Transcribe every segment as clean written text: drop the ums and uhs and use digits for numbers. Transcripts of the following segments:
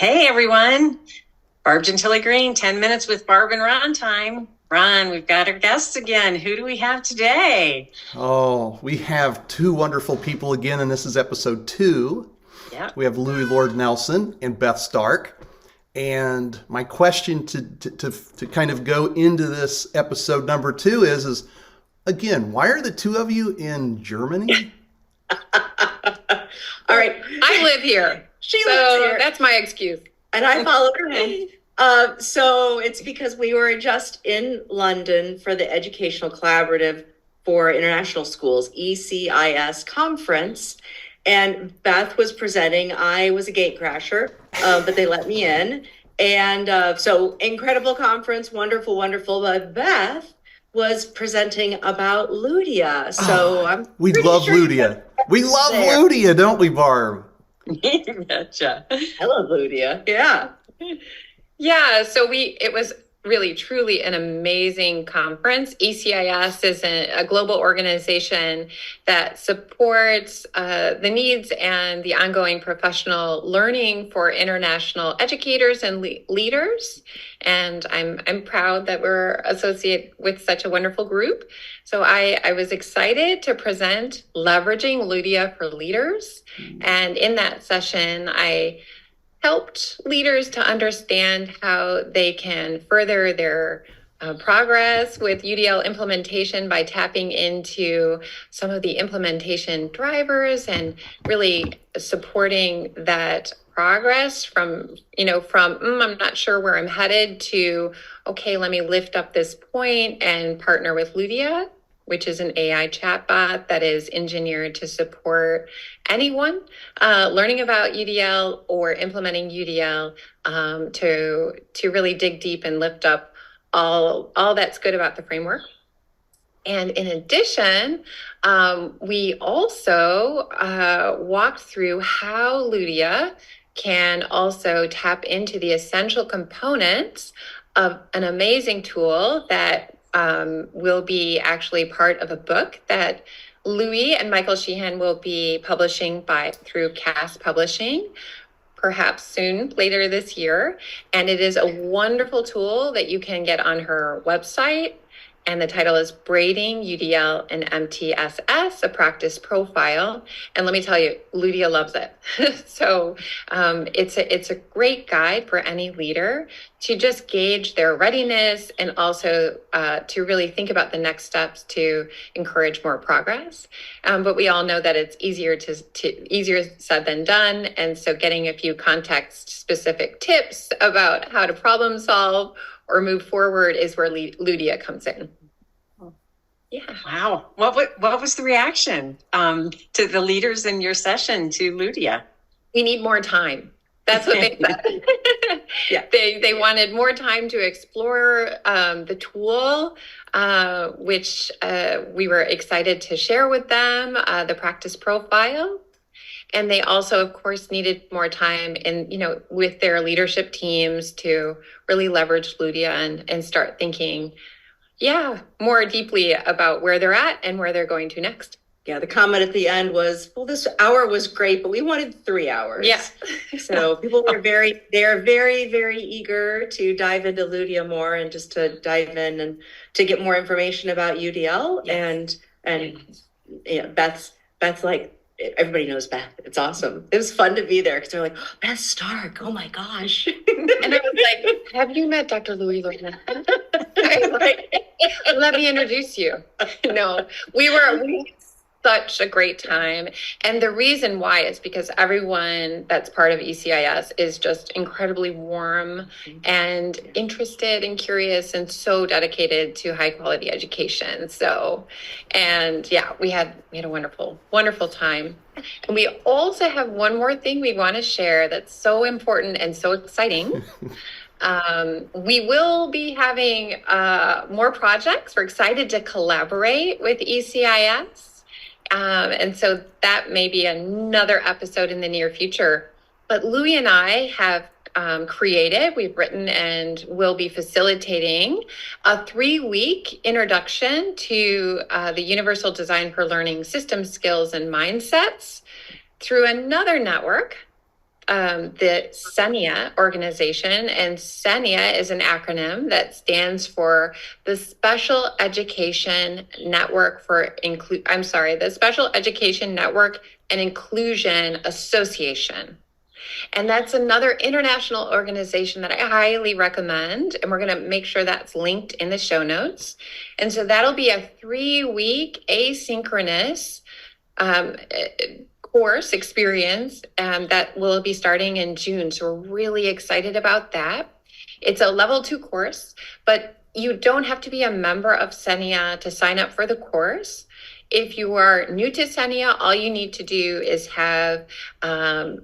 Hey everyone, Barb Gentili Green, 10 minutes with Barb and Ron time. Ron, we've got our guests again. Who do we have today? Oh, we have two wonderful people again, and this is episode 2. Yeah. We have Loui Lord Nelson and Beth Stark. And my question to kind of go into this episode number 2 is again, why are the two of you in Germany? All right. I live here. She lives here. That's my excuse. And I followed her home. So it's because we were just in London for the Educational Collaborative for International Schools, ECIS conference. And Beth was presenting. I was a gatecrasher, but they let me in. And so incredible conference, wonderful. But Beth was presenting about LUDIA. So we love LUDIA. We love LUDIA, don't we, Barb? Gotcha. I love LUDIA. Yeah. Yeah, so it was really, truly an amazing conference. ECIS is a global organization that supports the needs and the ongoing professional learning for international educators and leaders. And I'm proud that we're associated with such a wonderful group. So I was excited to present Leveraging LUDIA for Leaders. And in that session, I helped leaders to understand how they can further their progress with UDL implementation by tapping into some of the implementation drivers and really supporting that progress from I'm not sure where I'm headed to, okay, let me lift up this point and partner with LUDIA, which is an AI chatbot that is engineered to support anyone learning about UDL or implementing UDL to really dig deep and lift up all that's good about the framework. And in addition, we also walked through how LUDIA can also tap into the essential components of an amazing tool that will be actually part of a book that Loui and Michael Sheehan will be publishing through CAS Publishing, perhaps soon, later this year. And it is a wonderful tool that you can get on her website. And the title is Braiding UDL and MTSS, a Practice Profile. And let me tell you, LUDIA loves it. So it's a great guide for any leader to just gauge their readiness and also to really think about the next steps to encourage more progress. But we all know that it's easier said than done. And so getting a few context-specific tips about how to problem solve or move forward is where LUDIA comes in. Yeah. Wow. What was the reaction to the leaders in your session to LUDIA? We need more time. That's what they said. Yeah. They wanted more time to explore the tool, which we were excited to share with them, the practice profile. And they also, of course, needed more time with their leadership teams to really leverage LUDIA and start thinking, more deeply about where they're at and where they're going to next. Yeah, the comment at the end was, well, this hour was great, but we wanted 3 hours. Yeah. So people were very, very eager to dive into LUDIA more and just to dive in and to get more information about UDL. Yes. And Beth's like, everybody knows Beth. It's awesome. It was fun to be there because they're like, oh, Beth Stark. Oh my gosh. And I was like, have you met Dr. Loui Lord Nelson? Let me introduce you. No, we had such a great time. And the reason why is because everyone that's part of ECIS is just incredibly warm and interested and curious and so dedicated to high quality education. So, and yeah, we had a wonderful, wonderful time. And we also have one more thing we want to share that's so important and so exciting. We will be having more projects. We're excited to collaborate with ECIS. And so that may be another episode in the near future. But Loui and I have we've written and will be facilitating a 3-week introduction to the Universal Design for Learning System Skills and Mindsets through another network the SENIA organization, and SENIA is an acronym that stands for the Special Education Network the Special Education Network and Inclusion Association. And that's another international organization that I highly recommend. And we're going to make sure that's linked in the show notes. And so that'll be a 3-week asynchronous course experience that will be starting in June. So we're really excited about that. It's a level 2 course, but you don't have to be a member of SENIA to sign up for the course. If you are new to SENIA, all you need to do is have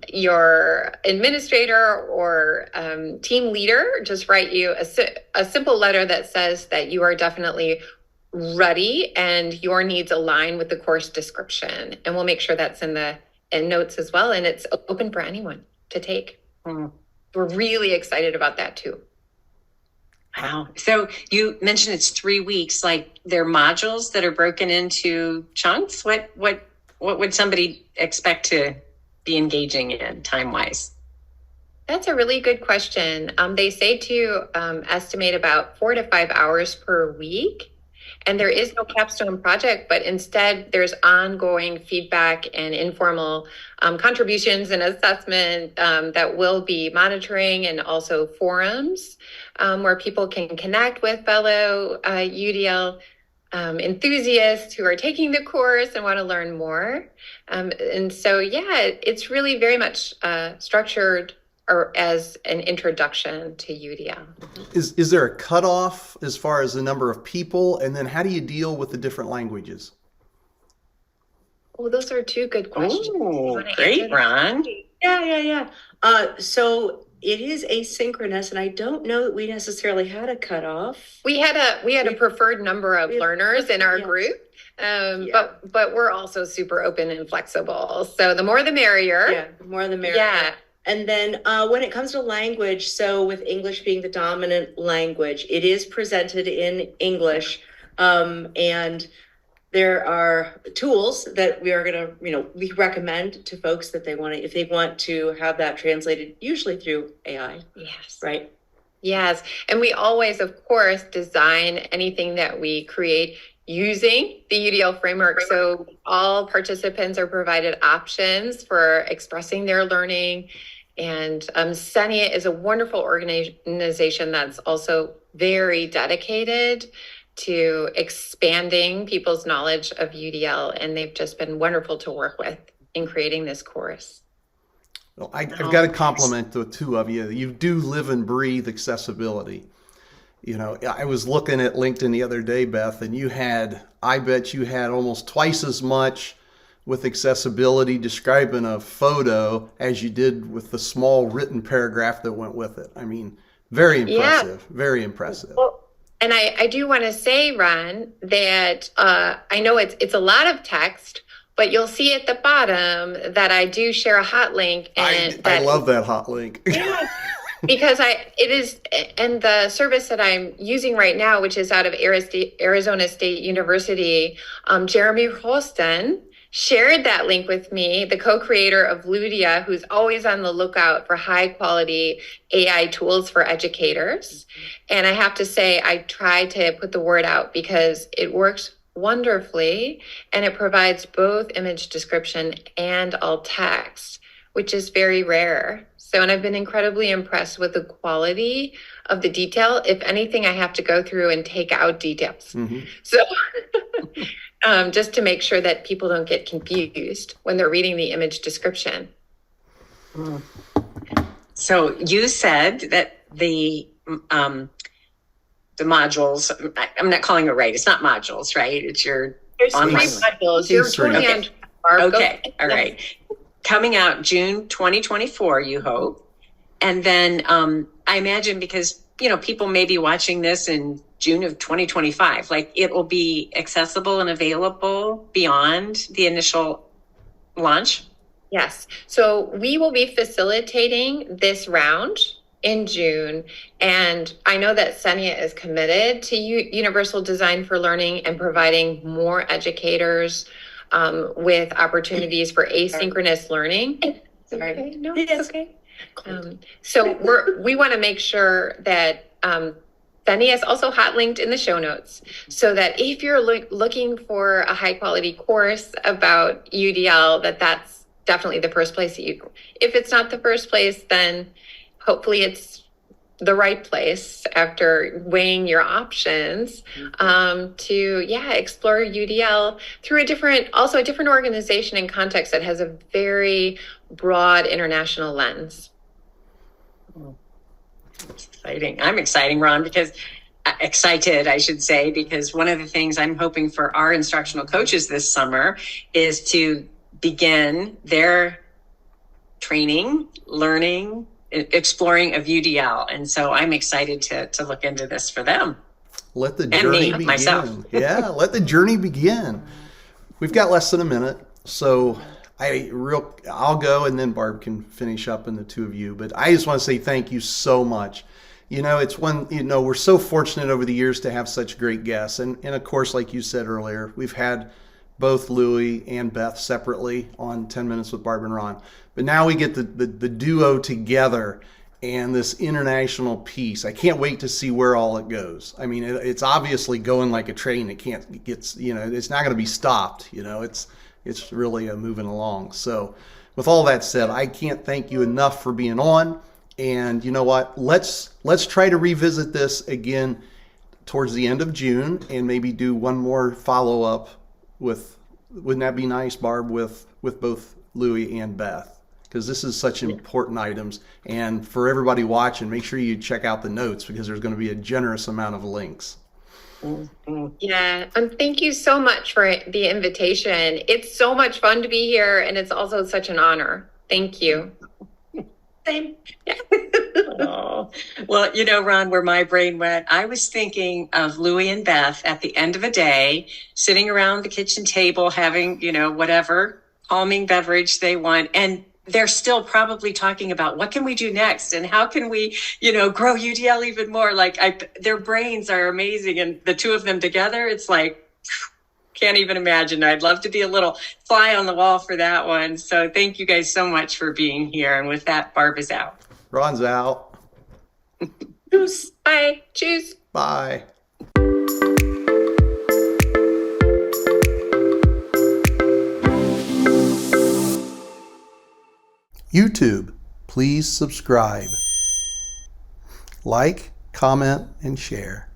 your administrator or team leader just write you a simple letter that says that you are definitely ready and your needs align with the course description. And we'll make sure that's in the notes as well. And it's open for anyone to take. We're really excited about that too. Wow. So you mentioned it's 3 weeks, like they're modules that are broken into chunks. What would somebody expect to be engaging in time-wise? That's a really good question. They say to estimate about 4 to 5 hours per week. And there is no capstone project, but instead there's ongoing feedback and informal contributions and assessment that we'll be monitoring, and also forums where people can connect with fellow UDL enthusiasts who are taking the course and want to learn more. And so, it's really very much structured or as an introduction to UDL. Is there a cutoff as far as the number of people? And then how do you deal with the different languages? Well, those are 2 good questions. Oh, great, Ron. Yeah. So it is asynchronous, and I don't know that we necessarily had a cutoff. We had a preferred number of learners in our group, but we're also super open and flexible. So the more the merrier. Yeah, the more the merrier. Yeah. And then when it comes to language, so with English being the dominant language, it is presented in English. And there are tools that we are going to, we recommend to folks that if they want to have that translated, usually through AI. Yes. Right? Yes. And we always, of course, design anything that we create using the UDL framework. So all participants are provided options for expressing their learning. And SENIA is a wonderful organization that's also very dedicated to expanding people's knowledge of UDL. And they've just been wonderful to work with in creating this course. Well, I've got to compliment the 2 of you. You do live and breathe accessibility. I was looking at LinkedIn the other day, Beth, and I bet you had almost twice as much with accessibility describing a photo as you did with the small written paragraph that went with it. I mean, very impressive, very impressive. Well, and I do want to say, Ron, that I know it's a lot of text, but you'll see at the bottom that I do share a hot link. And I love that hot link. Yeah. Because it is, and the service that I'm using right now, which is out of Arizona State University, Jeremy Holston shared that link with me, the co-creator of LUDIA, who's always on the lookout for high quality AI tools for educators. And I have to say, I try to put the word out because it works wonderfully, and it provides both image description and alt text, which is very rare. So, and I've been incredibly impressed with the quality of the detail. If anything, I have to go through and take out details. Mm-hmm. So just to make sure that people don't get confused when they're reading the image description. So you said that the modules, I'm not calling it right. It's not modules, right? It's your There's online. 3 modules. You're totally on. Okay. All right. Coming out June 2024, you hope. And then I imagine because, people may be watching this in June of 2025, like it will be accessible and available beyond the initial launch. Yes. So we will be facilitating this round in June. And I know that SENIA is committed to universal design for learning and providing more educators with opportunities for asynchronous learning. Sorry. Okay, no, Yes. it's okay. So we want to make sure that SENIA is also hot linked in the show notes, so that if you're looking for a high quality course about UDL, that's definitely the first place that you. If it's not the first place, then hopefully it's the right place after weighing your options to explore UDL through a different organization and context that has a very broad international lens. Exciting. I'm exciting, Ron, excited, I should say, because one of the things I'm hoping for our instructional coaches this summer is to begin their training, learning, exploring of UDL. And so I'm excited to look into this for them. Let the journey begin. Myself. Yeah, let the journey begin. We've got less than a minute, so I'll go and then Barb can finish up and the two of you. But I just want to say thank you so much. We're so fortunate over the years to have such great guests. And of course, like you said earlier, we've had both Loui and Beth separately on 10 Minutes with Barb and Ron. But now we get the duo together and this international piece. I can't wait to see where all it goes. I mean, it's obviously going like a train. It's not going to be stopped. It's really moving along. So with all that said, I can't thank you enough for being on. And you know what? Let's try to revisit this again towards the end of June and maybe do one more follow-up wouldn't that be nice, Barb, with both Loui and Beth? Because this is such important items. And for everybody watching, make sure you check out the notes because there's going to be a generous amount of links. Mm-hmm. Yeah, and thank you so much for the invitation. It's so much fun to be here, and it's also such an honor. Thank you. Same. Oh. Well, Ron, where my brain went, I was thinking of Loui and Beth at the end of a day, sitting around the kitchen table, having, whatever calming beverage they want. And they're still probably talking about what can we do next and how can we, grow UDL even more. Their brains are amazing. And the two of them together, it's like, can't even imagine. I'd love to be a little fly on the wall for that one. So thank you guys so much for being here. And with that, Barb is out. Ron's out. Tschüss. Bye. Tschüss. Bye. YouTube, please subscribe, like, comment, and share.